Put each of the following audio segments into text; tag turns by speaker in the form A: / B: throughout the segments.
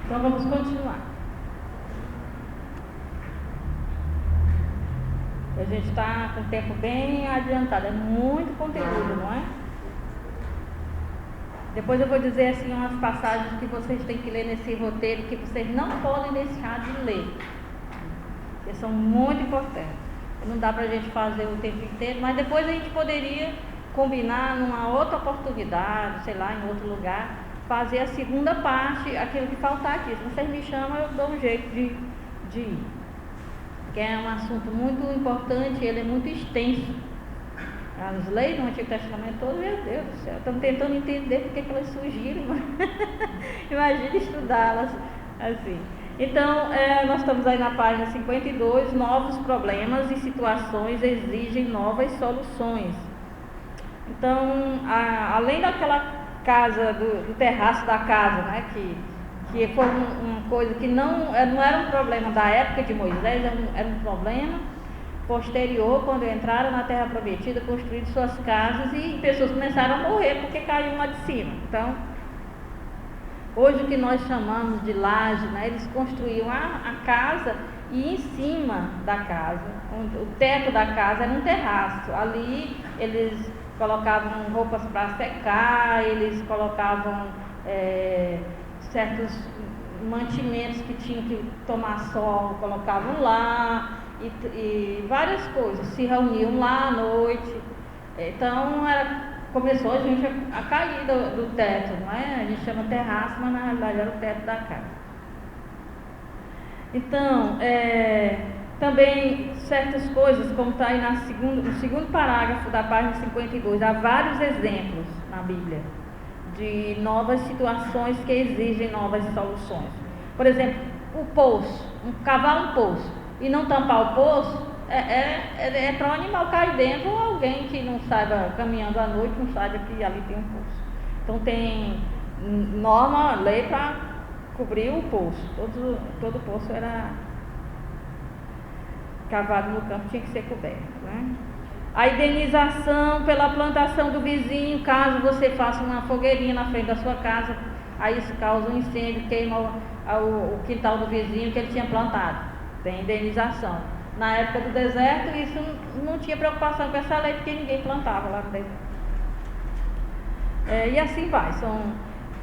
A: Então vamos continuar. A gente está com o tempo bem adiantado, é muito conteúdo, não é? Depois eu vou dizer assim umas passagens que vocês têm que ler nesse roteiro, que vocês não podem deixar de ler, que são muito importantes. Não dá para a gente fazer o tempo inteiro, mas depois a gente poderia combinar numa outra oportunidade, sei lá, em outro lugar, fazer a segunda parte, aquilo que faltar aqui. Se vocês me chamam, eu dou um jeito de ir. Que é um assunto muito importante, ele é muito extenso. As leis do Antigo Testamento todo, meu Deus do céu, estamos tentando entender porque que elas surgiram. Imagina estudá-las assim. Então, nós estamos aí na página 52, novos problemas e situações exigem novas soluções. Então, além daquela casa, do terraço da casa, né, que foi uma coisa que não era um problema da época de Moisés, era um problema posterior, quando entraram na Terra Prometida, construíram suas casas e pessoas começaram a morrer porque caíam lá de cima. Então, hoje o que nós chamamos de laje, né, eles construíam a casa e em cima da casa, o teto da casa era um terraço. Ali eles colocavam roupas para secar, eles colocavam certos mantimentos que tinham que tomar sol, colocavam lá e várias coisas, se reuniam lá à noite. Então começou a gente a cair do teto, não é? A gente chama terraço, mas na realidade era o teto da casa. Então, também certas coisas, como está aí no segundo parágrafo da página 52, há vários exemplos na Bíblia de novas situações que exigem novas soluções. Por exemplo, o poço, cavar um poço e não tampar o poço, é para o animal cair dentro ou alguém que não saiba, caminhando à noite, não saiba que ali tem um poço. Então tem norma, lei para cobrir o poço. Todo poço era cavado no campo, tinha que ser coberto, né? A indenização pela plantação do vizinho, caso você faça uma fogueirinha na frente da sua casa, aí isso causa um incêndio, queima o quintal do vizinho que ele tinha plantado. Tem indenização. Na época do deserto, isso não tinha preocupação com essa lei, porque ninguém plantava lá no deserto. E assim vai.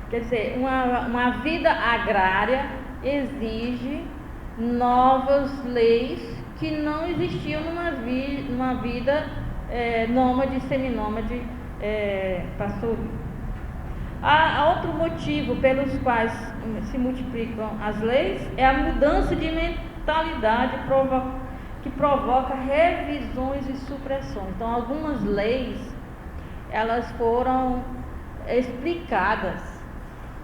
A: Quer dizer, uma vida agrária exige novas leis que não existiam numa vida nômade, seminômade, pastoril. Há outro motivo pelos quais se multiplicam as leis, é a mudança de mentalidade que provoca revisões e supressões. Então, algumas leis, elas foram explicadas,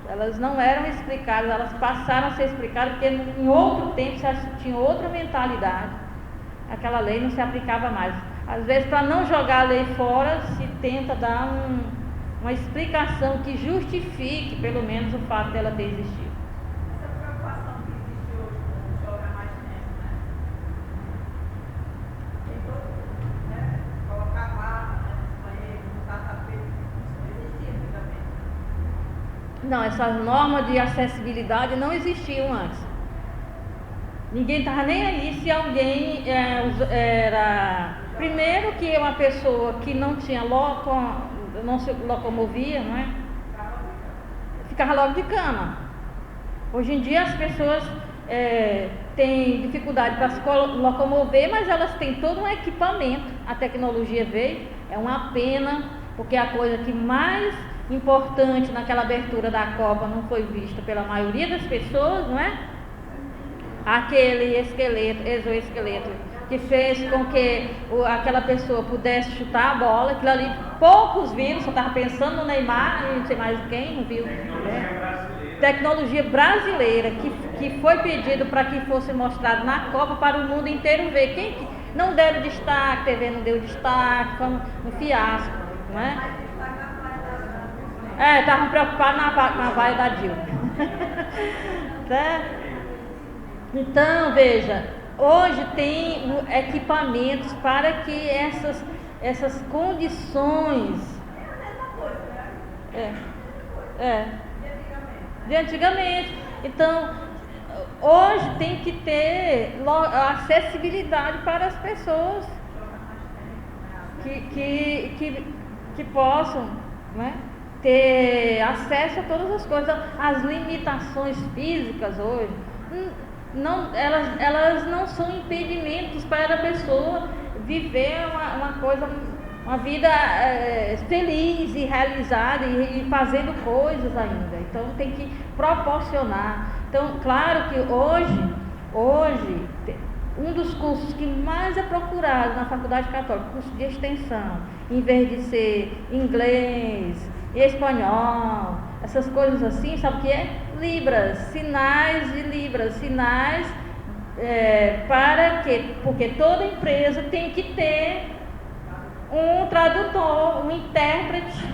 A: elas não eram explicadas, elas passaram a ser explicadas porque em outro tempo se tinha outra mentalidade, aquela lei não se aplicava mais. Às vezes, para não jogar a lei fora, se tenta dar uma explicação que justifique pelo menos o fato dela ter existido.
B: Essa preocupação que existe hoje com jogar mais tempo, né? Tem todo, né? Colocar barra, né, nos banheiros, botar tapete, isso não existia antigamente.
A: Não, essas normas de acessibilidade não existiam antes. Ninguém estava nem aí se alguém era... Primeiro que uma pessoa que não tinha não se locomovia, não é? Ficava logo de cama. Hoje em dia as pessoas têm dificuldade para se locomover, mas elas têm todo um equipamento. A tecnologia veio, é uma pena, porque a coisa que mais importante naquela abertura da Copa não foi vista pela maioria das pessoas, não é? Aquele exoesqueleto que fez com que aquela pessoa pudesse chutar a bola, aquilo ali poucos viram, só estava pensando no Neymar e não sei mais quem, não viu. Tecnologia brasileira que foi pedido para que fosse mostrado na Copa para o mundo inteiro ver. Quem não deram destaque, a TV não deu destaque, foi um fiasco, não é? Estavam preocupados com a vaia da Dilma. Certo? Então, veja, hoje tem equipamentos para que essas condições de antigamente. Então, hoje tem que ter acessibilidade para as pessoas que possam, né, ter acesso a todas as coisas. As limitações físicas hoje, elas não são impedimentos para a pessoa viver uma vida feliz e realizada e fazendo coisas ainda. Então tem que proporcionar. Então, claro que hoje um dos cursos que mais é procurado na Faculdade Católica, curso de extensão, em vez de ser inglês, espanhol, essas coisas assim, sabe o que é? Libras, sinais de Libras, sinais para quê? Porque toda empresa tem que ter um tradutor, um intérprete,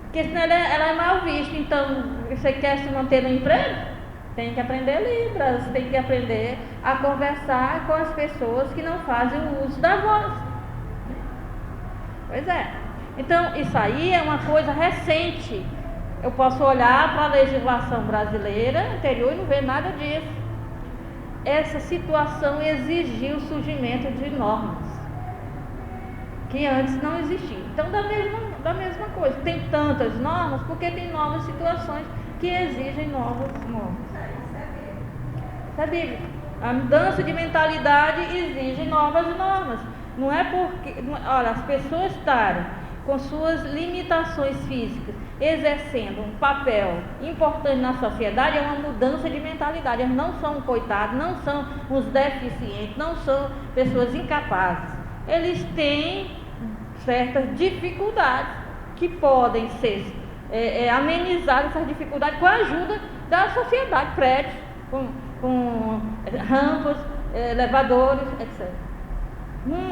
A: porque senão ela é mal vista. Então, você quer se manter no emprego? Tem que aprender Libras, tem que aprender a conversar com as pessoas que não fazem o uso da voz. Pois é. Então, isso aí é uma coisa recente. Eu posso olhar para a legislação brasileira anterior e não ver nada disso. Essa situação exigiu o surgimento de normas que antes não existiam. Então, da mesma coisa, tem tantas normas porque tem novas situações que exigem novas normas. Isso é bíblico. A mudança de mentalidade exige novas normas. Não é porque, olha, as pessoas estarem com suas limitações físicas exercendo um papel importante na sociedade, é uma mudança de mentalidade. Eles não são coitados, não são os deficientes, não são pessoas incapazes. Eles têm certas dificuldades que podem ser amenizadas, essas dificuldades, com a ajuda da sociedade, prédios, com rampas, elevadores, etc.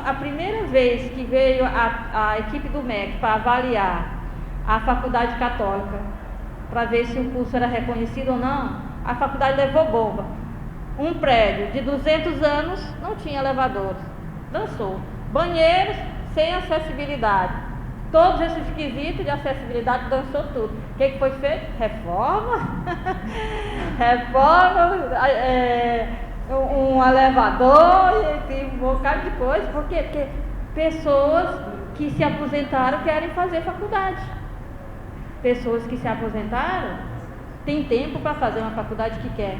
A: A primeira vez que veio a equipe do MEC para avaliar a Faculdade Católica, para ver se o curso era reconhecido ou não, a faculdade levou bomba. Um prédio de 200 anos não tinha elevadores, dançou. Banheiros sem acessibilidade, todos esses quesitos de acessibilidade, dançou tudo. O que foi feito? Reforma, um elevador e um bocado de coisa. Por quê? Porque pessoas que se aposentaram querem fazer faculdade. Pessoas que se aposentaram têm tempo para fazer uma faculdade que quer.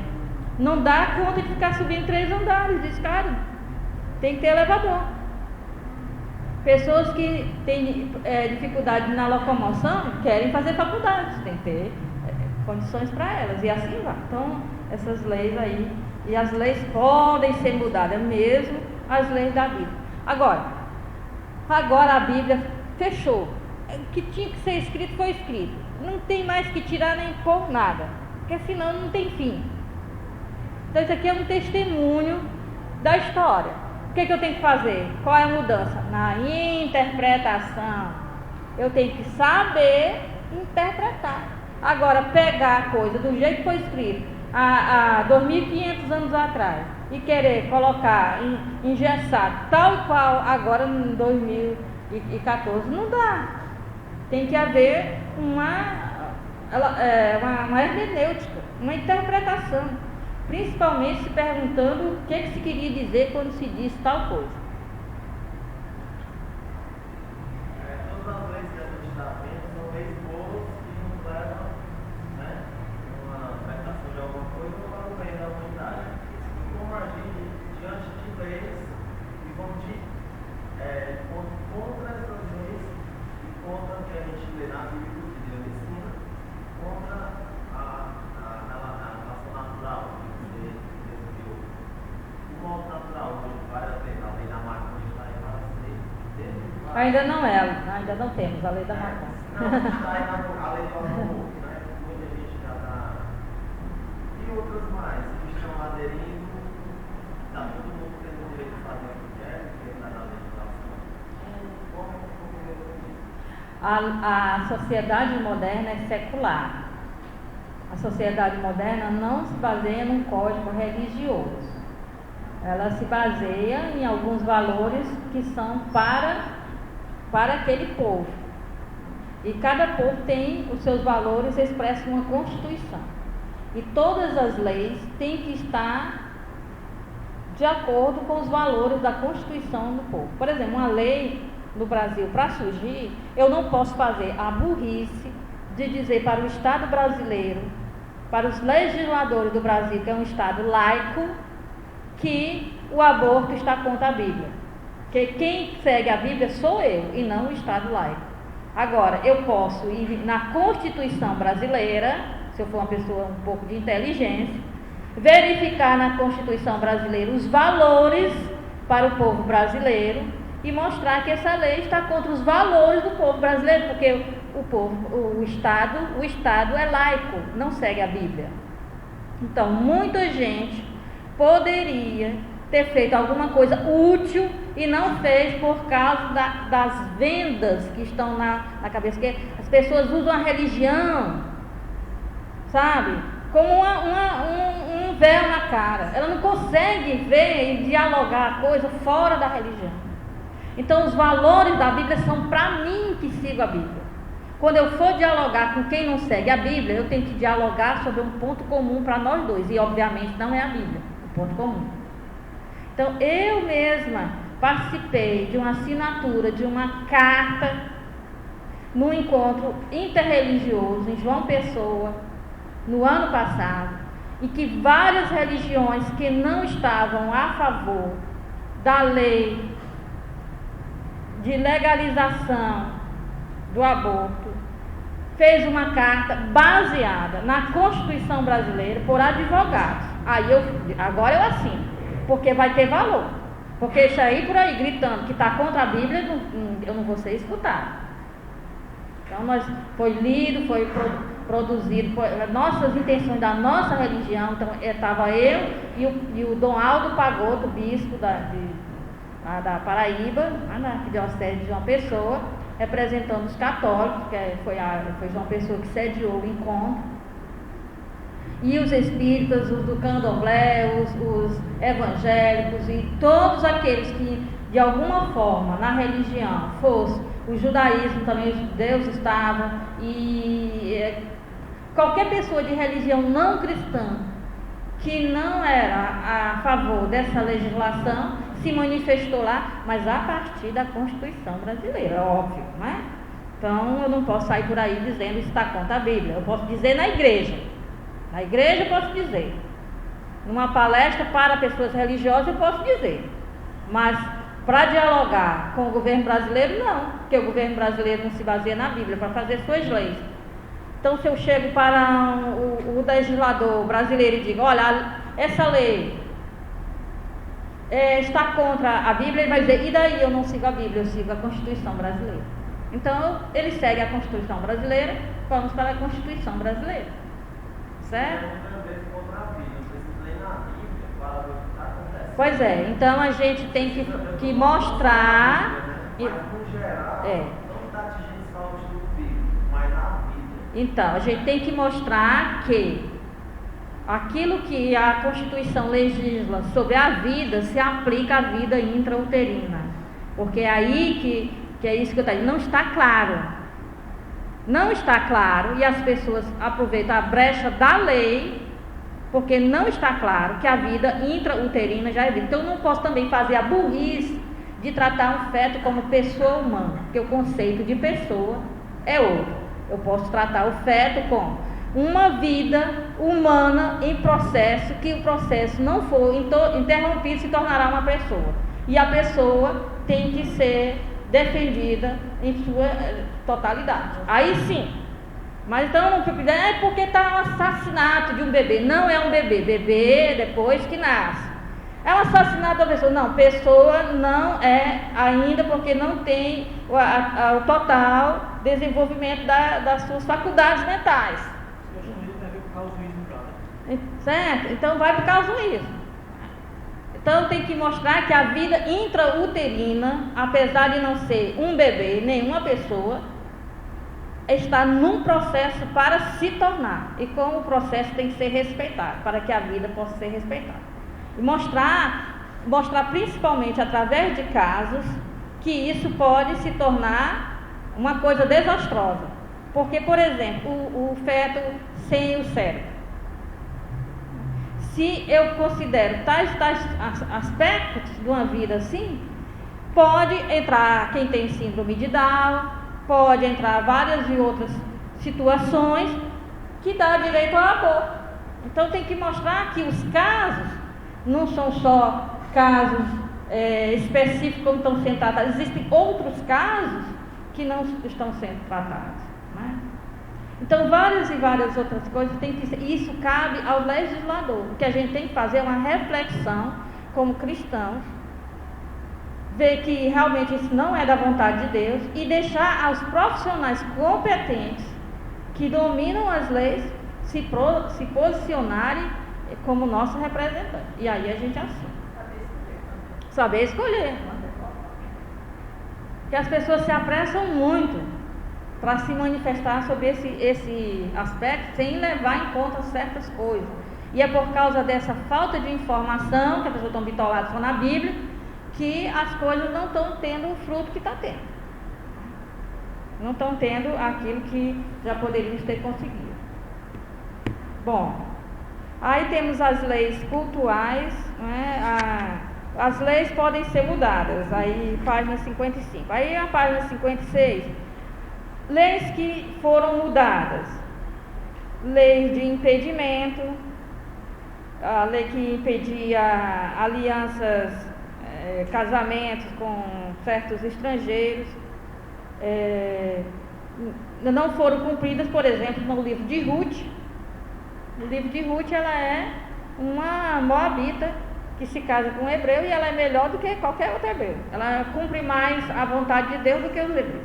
A: Não dá conta de ficar subindo 3 andares de escada. Tem que ter elevador. Pessoas que têm dificuldade na locomoção querem fazer faculdade. Tem que ter condições para elas. E assim vai. Então, essas leis aí. E as leis podem ser mudadas, mesmo as leis da Bíblia. Agora a Bíblia fechou. O que tinha que ser escrito foi escrito. Não tem mais que tirar nem pôr nada, porque senão não tem fim. Então isso aqui é um testemunho da história. O que eu tenho que fazer? Qual é a mudança? Na interpretação. Eu tenho que saber interpretar. Agora, pegar a coisa do jeito que foi escrito há 2.500 anos atrás e querer colocar engessado tal e qual agora em 2014, não dá. Tem que haver uma hermenêutica, uma interpretação, principalmente se perguntando o que se queria dizer quando se diz tal coisa.
C: Todas as leis que a gente está vendo são leis boas que nos levam, né, uma interpretação de alguma coisa para o bem da humanidade. E como agir diante de leis que vão contra essas leis e contra o que a gente lê na Bíblia, que Deus ensina, contra a relação natural que você desviou. O modo natural hoje vale a pena, a lei da máquina hoje está aí para ser.
A: Ainda não temos a lei da maconha.
C: Não, está aí a lei do amor, né? Muita gente já está. E outras mais que estão aderindo, está todo mundo tendo o direito de fazer o que quer, porque está na legislação.
A: A sociedade moderna é secular. A sociedade moderna não se baseia num código religioso. Ela se baseia em alguns valores que são para aquele povo. E cada povo tem os seus valores expressos numa Constituição. E todas as leis têm que estar de acordo com os valores da Constituição do povo. Por exemplo, uma lei no Brasil, para surgir, eu não posso fazer a burrice de dizer para o Estado brasileiro, para os legisladores do Brasil, que é um Estado laico, que o aborto está contra a Bíblia. Porque quem segue a Bíblia sou eu e não o Estado laico. Agora, eu posso ir na Constituição brasileira, se eu for uma pessoa um pouco de inteligência, verificar na Constituição brasileira os valores para o povo brasileiro e mostrar que essa lei está contra os valores do povo brasileiro, porque o Estado é laico, não segue a Bíblia. Então, muita gente poderia ter feito alguma coisa útil e não fez por causa das vendas que estão na cabeça, que as pessoas usam a religião, sabe, como um véu na cara. Ela não consegue ver e dialogar a coisa fora da religião. Então, os valores da Bíblia são para mim que sigo a Bíblia. Quando eu for dialogar com quem não segue a Bíblia, eu tenho que dialogar sobre um ponto comum para nós dois. E, obviamente, não é a Bíblia, o ponto comum. Então, eu mesma participei de uma assinatura de uma carta no encontro interreligioso em João Pessoa, no ano passado, e que várias religiões que não estavam a favor da lei de legalização do aborto fez uma carta baseada na Constituição brasileira por advogados. Agora eu assino, porque vai ter valor. Porque isso aí por aí gritando que está contra a Bíblia, eu não vou ser escutado. Então foi lido, foi produzido, nossas intenções da nossa religião. Então estava eu e o Dom Aldo Pagoto, bispo da Paraíba, na Arquidiocese de João Pessoa, representando os católicos, que foi João Pessoa que sediou o encontro, e os espíritas, os do candomblé, os evangélicos e todos aqueles que de alguma forma na religião fosse, o judaísmo também, os judeus estavam, e qualquer pessoa de religião não cristã que não era a favor dessa legislação se manifestou lá, mas a partir da Constituição brasileira, óbvio, né? Então eu não posso sair por aí dizendo isso está contra a Bíblia. Eu posso dizer na igreja eu posso dizer, numa palestra para pessoas religiosas eu posso dizer, mas para dialogar com o governo brasileiro não, porque o governo brasileiro não se baseia na Bíblia para fazer suas leis. Então, se eu chego para o legislador brasileiro e digo, olha, essa lei está contra a Bíblia, ele vai dizer, e daí eu não sigo a Bíblia, eu sigo a Constituição brasileira. Então, ele segue a Constituição brasileira, vamos para a Constituição brasileira. Certo? Pois é, então a gente tem que mostrar.
C: Mas, no geral, não está atingindo saúde do filho, mas na vida.
A: Então, a gente tem que mostrar que aquilo que a Constituição legisla sobre a vida se aplica à vida intrauterina. Porque é aí que é isso que eu estou dizendo, não está claro. Não está claro, e as pessoas aproveitam a brecha da lei, porque não está claro que a vida intrauterina já é vida. Então eu não posso também fazer a burrice de tratar um feto como pessoa humana, porque o conceito de pessoa é outro. Eu posso tratar o feto como uma vida humana em processo, que o processo não for interrompido, se tornará uma pessoa. E a pessoa tem que ser defendida em sua totalidade. Aí sim. Mas então não é porque está um assassinato de um bebê. Não é um bebê depois que nasce. É um assassinato da pessoa. Não, pessoa não é ainda, porque não tem o total desenvolvimento das suas faculdades mentais. Certo? Então vai para o casuísmo. Então tem que mostrar que a vida intrauterina, apesar de não ser um bebê, nenhuma pessoa, está num processo para se tornar. E como o processo tem que ser respeitado, para que a vida possa ser respeitada. E mostrar principalmente através de casos que isso pode se tornar uma coisa desastrosa. Porque, por exemplo, o feto sem o cérebro. se eu considero tais aspectos de uma vida assim, pode entrar quem tem síndrome de Down, pode entrar várias e outras situações que dá direito ao aborto. Então tem que mostrar que os casos não são só casos específicos como estão sendo tratados, existem outros casos que não estão sendo tratados, né? Então várias e várias outras coisas tem que ser, isso cabe ao legislador. O que a gente tem que fazer é uma reflexão como cristãos, ver que realmente isso não é da vontade de Deus e deixar aos profissionais competentes que dominam as leis se posicionarem como nosso representante. E aí a gente assina. Saber escolher. Porque as pessoas se apressam muito para se manifestar sobre esse aspecto sem levar em conta certas coisas. E é por causa dessa falta de informação, que as pessoas estão bitoladas só na Bíblia, que as coisas não estão tendo o fruto que está tendo. Não estão tendo aquilo que já poderíamos ter conseguido. Bom, aí temos as leis cultuais, né? As leis podem ser mudadas, aí página 55. Aí a página 56, leis que foram mudadas. Lei de impedimento, a lei que impedia alianças, casamentos com certos estrangeiros, não foram cumpridas, por exemplo, no livro de Ruth. No livro de Ruth, ela é uma moabita que se casa com um hebreu e ela é melhor do que qualquer outro hebreu. Ela cumpre mais a vontade de Deus do que os hebreus.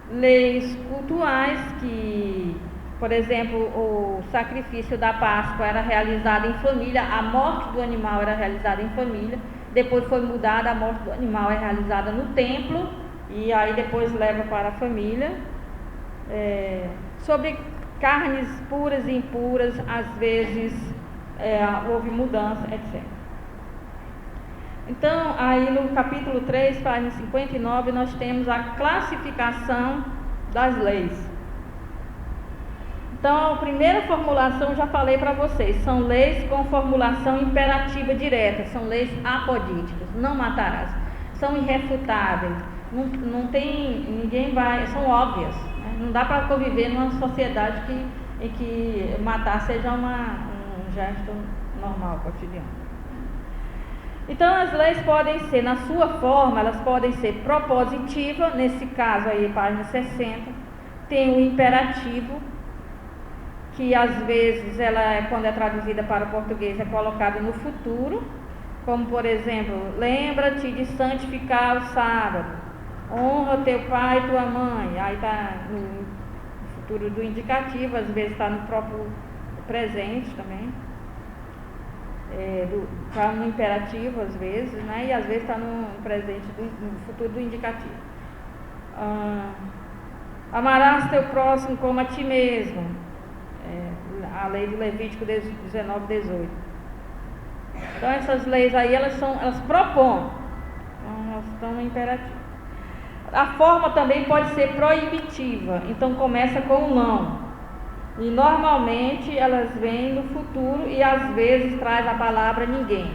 A: Leis cultuais que, por exemplo, o sacrifício da Páscoa era realizado em família, a morte do animal era realizada em família, depois foi mudada, a morte do animal é realizada no templo e aí depois leva para a família. Sobre carnes puras e impuras, às vezes houve mudança, etc. Então, aí no capítulo 3, página 59, nós temos a classificação das leis. Então, a primeira formulação, já falei para vocês, são leis com formulação imperativa direta, são leis apodíticas, não matarás, são irrefutáveis, não tem, ninguém vai, são óbvias, né? Não dá para conviver numa sociedade em que matar seja um gesto normal, cotidiano. Então as leis podem ser, na sua forma, elas podem ser propositiva, nesse caso aí, página 60, tem o imperativo, que às vezes ela, quando é traduzida para o português, é colocada no futuro, como por exemplo, lembra-te de santificar o sábado, honra teu pai e tua mãe, aí está no futuro do indicativo, às vezes está no próprio presente também. Está no imperativo às vezes, né? E às vezes está no presente, no futuro do indicativo. Amarás teu próximo como a ti mesmo, a lei do Levítico 19, 18. Então essas leis aí, elas propõem, então elas estão no imperativo. A forma também pode ser proibitiva, então começa com o não. E normalmente elas vêm no futuro e às vezes traz a palavra ninguém.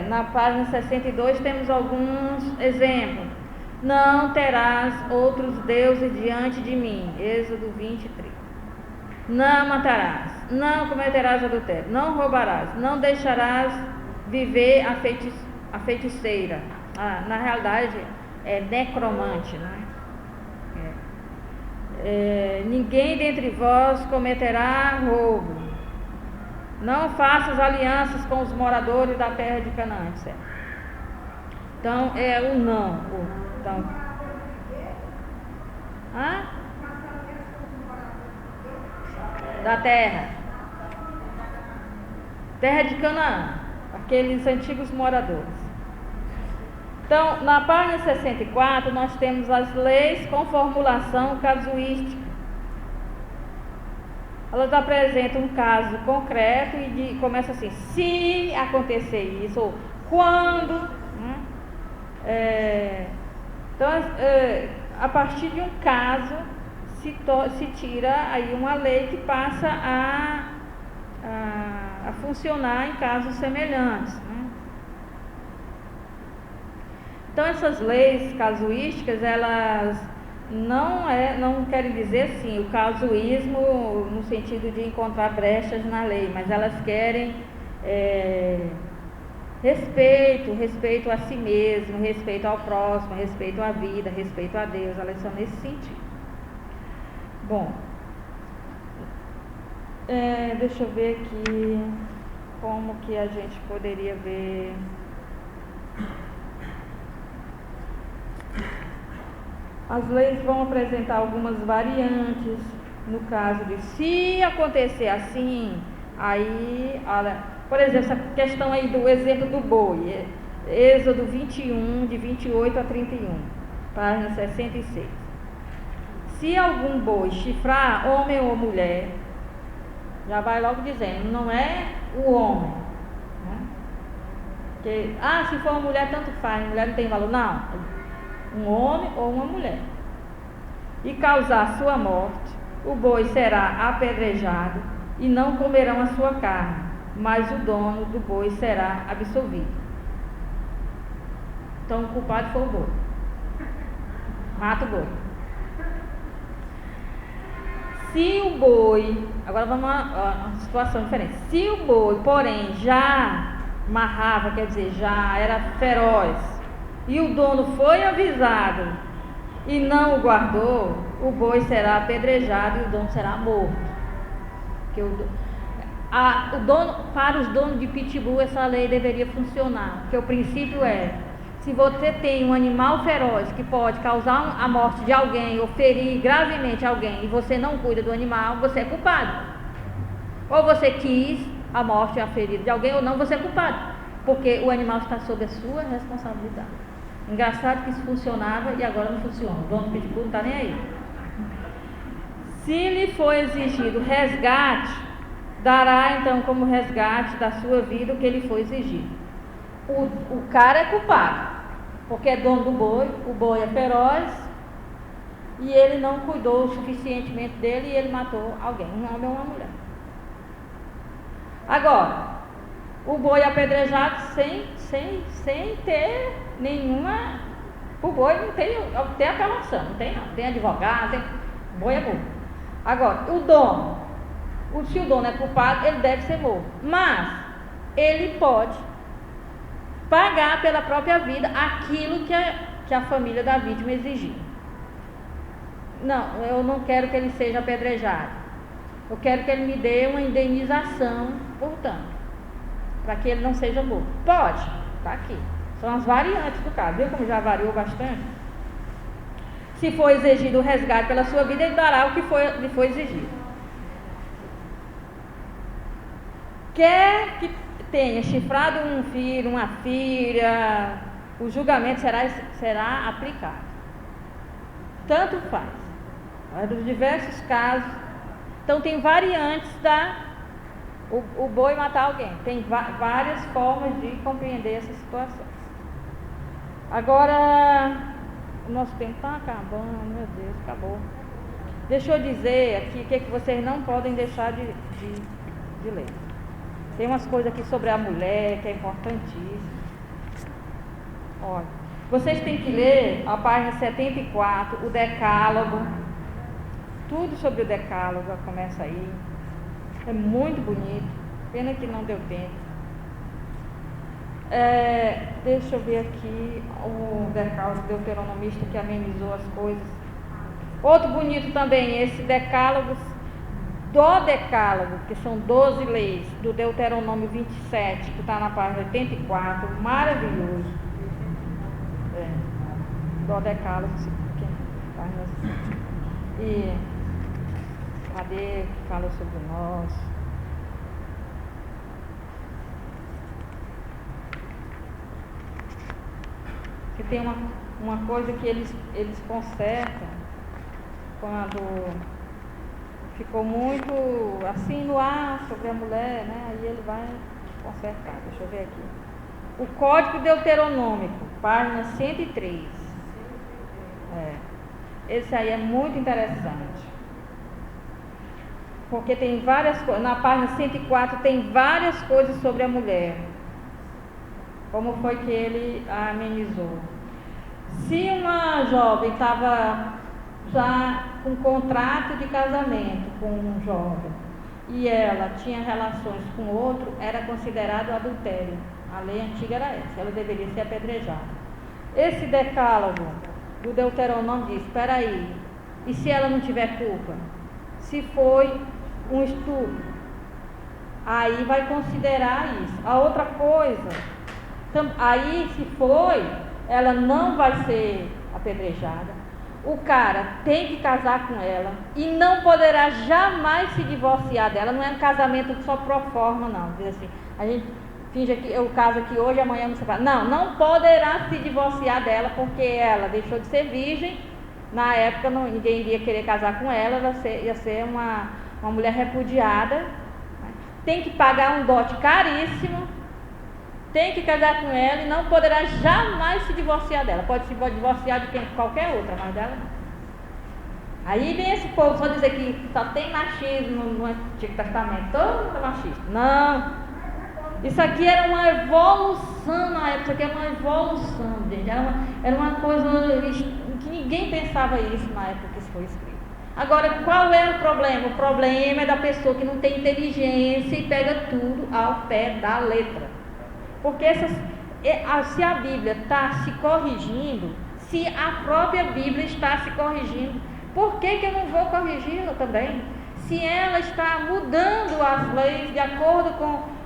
A: Na página 62 temos alguns exemplos. Não terás outros deuses diante de mim. Êxodo 23. Não matarás. Não cometerás adultério. Não roubarás. Não deixarás viver a feiticeira. Na realidade é necromante, né? Ninguém dentre vós cometerá roubo. Não faças alianças com os moradores da terra de Canaã, certo? Então é o não. Então, da terra de Canaã, aqueles antigos moradores. Então, na página 64, nós temos as leis com formulação casuística. Elas apresentam um caso concreto e começa assim, se acontecer isso, ou quando. Né? Então, a partir de um caso, se tira aí uma lei que passa a a funcionar em casos semelhantes, né? Então essas leis casuísticas, elas não querem dizer sim o casuísmo no sentido de encontrar brechas na lei, mas elas querem respeito a si mesmo, respeito ao próximo, respeito à vida, respeito a Deus, elas são nesse sentido. Bom, deixa eu ver aqui como que a gente poderia ver. As leis vão apresentar algumas variantes no caso de se acontecer assim, aí, por exemplo, essa questão aí do exemplo do boi, Êxodo 21, de 28 a 31, página 66. Se algum boi chifrar homem ou mulher, já vai logo dizendo, não é o homem, né? Porque, se for uma mulher, tanto faz, mulher não tem valor, não. Um homem ou uma mulher, e causar sua morte, o boi será apedrejado e não comerão a sua carne, mas o dono do boi será absolvido. Então o culpado foi o boi. Mata o boi. Se o boi, agora vamos a uma situação diferente. Se o boi, porém, já marrava, quer dizer, já era feroz, e o dono foi avisado e não o guardou, o boi será apedrejado e o dono será morto. Porque para os donos de pitbull, essa lei deveria funcionar. Porque o princípio se você tem um animal feroz que pode causar a morte de alguém ou ferir gravemente alguém e você não cuida do animal, você é culpado. Ou você quis a morte e a ferida de alguém ou não, você é culpado. Porque o animal está sob a sua responsabilidade. Engraçado que isso funcionava e agora não funciona. O dono do pitbull não está nem aí. Se lhe for exigido resgate, dará então como resgate da sua vida o que lhe foi exigido. O cara é culpado, porque é dono do boi, o boi é feroz e ele não cuidou o suficientemente dele e ele matou alguém, um homem ou uma mulher. Agora, o boi apedrejado sem ter nenhuma. O boi não tem apelação, não tem advogado, o boi é morto. Agora, o dono, se o dono é culpado, ele deve ser morto, mas ele pode pagar pela própria vida aquilo que a família da vítima exigiu. Não, eu não quero que ele seja apedrejado, eu quero que ele me dê uma indenização, portanto, para que ele não seja morto. Pode, está aqui. São as variantes do caso. Viu como já variou bastante? Se for exigido o resgate pela sua vida, ele dará o que lhe foi exigido. Quer que tenha chifrado um filho, uma filha, o julgamento será aplicado. Tanto faz. Dos diversos casos. Então tem variantes o boi matar alguém. Tem várias formas de compreender essa situação. Agora, o nosso tempo está acabando, meu Deus, acabou. Deixa eu dizer aqui o que vocês não podem deixar de ler. Tem umas coisas aqui sobre a mulher que é importantíssimo. Olha, vocês têm que ler a página 74, o decálogo. Tudo sobre o decálogo começa aí. É muito bonito. Pena que não deu tempo. Deixa eu ver aqui o decálogo deuteronomista que amenizou as coisas. Outro bonito também, esse decálogo do decálogo, que são 12 leis, do Deuteronômio 27, que está na página 84, maravilhoso. Do decálogo, e cadê que fala sobre nós? Que tem uma coisa que eles consertam quando ficou muito assim no ar sobre a mulher, né? Aí ele vai consertar. Deixa eu ver aqui. O Código Deuteronômico, página 103. Esse aí é muito interessante. porque tem várias coisas, na página 104 tem várias coisas sobre a mulher. Como foi que ele a amenizou? Se uma jovem estava já com contrato de casamento com um jovem e ela tinha relações com outro, era considerado adultério. A lei antiga era essa, ela deveria ser apedrejada. Esse decálogo do Deuteronômio diz, espera aí, e se ela não tiver culpa? Se foi um estupro, aí vai considerar isso. A outra coisa, aí se foi, ela não vai ser apedrejada. O cara tem que casar com ela e não poderá jamais se divorciar dela. Não é um casamento só pro forma, não. Diz assim, a gente finge que eu caso aqui hoje, amanhã não se separa. Não poderá se divorciar dela porque ela deixou de ser virgem. Na época ninguém iria querer casar com ela, ia ser uma mulher repudiada. Tem que pagar um dote caríssimo. Tem que casar com ela e não poderá jamais se divorciar dela. Pode se divorciar de qualquer outra, mas dela não. Aí vem esse povo só dizer que só tem machismo no Antigo Testamento. Todo mundo é machista. Não. Isso aqui era uma evolução na época. Isso aqui é uma evolução, gente. Era uma coisa que ninguém pensava isso na época que isso foi escrito. Agora, qual é o problema? O problema é da pessoa que não tem inteligência e pega tudo ao pé da letra. Porque se a Bíblia está se corrigindo, se a própria Bíblia está se corrigindo, por que eu não vou corrigi-la também? Se ela está mudando as leis de acordo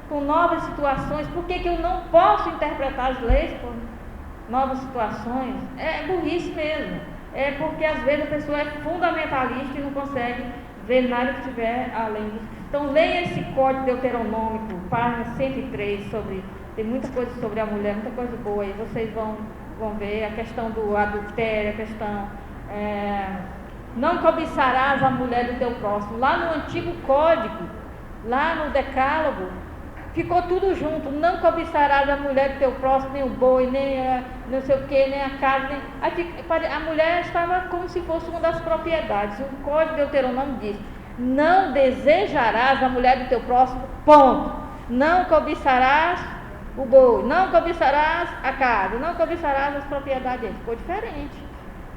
A: com novas situações, por que eu não posso interpretar as leis por novas situações? É burrice mesmo. É porque às vezes a pessoa é fundamentalista e não consegue ver nada que estiver além disso. Então leia esse código deuteronômico, página 103, tem muita coisa sobre a mulher, muita coisa boa aí, vocês vão ver a questão do adultério, a questão, não cobiçarás a mulher do teu próximo. Lá no antigo código, lá no decálogo, ficou tudo junto, não cobiçarás a mulher do teu próximo, nem o boi, nem não sei o que, nem a casa, a mulher estava como se fosse uma das propriedades. O código deuteronômio diz, não desejarás a mulher do teu próximo, ponto. Não cobiçarás o boi, não cobiçarás a casa, não cobiçarás as propriedades dele. Ficou diferente,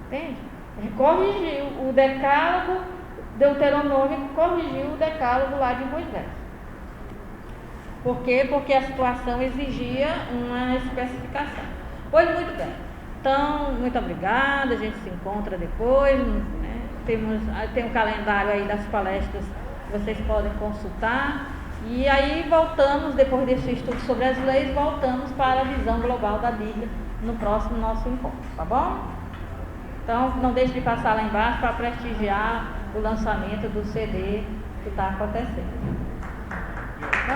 A: entende? Corrigiu o decálogo deuteronômico, corrigiu o decálogo lá de Moisés. Por quê? Porque a situação exigia uma especificação. Pois muito bem. Então, muito obrigada, a gente se encontra depois, né? Tem um calendário aí das palestras que vocês podem consultar. E aí voltamos, depois desse estudo sobre as leis, voltamos para a visão global da Bíblia no próximo nosso encontro, tá bom? Então, não deixe de passar lá embaixo para prestigiar o lançamento do CD que está acontecendo. Tá?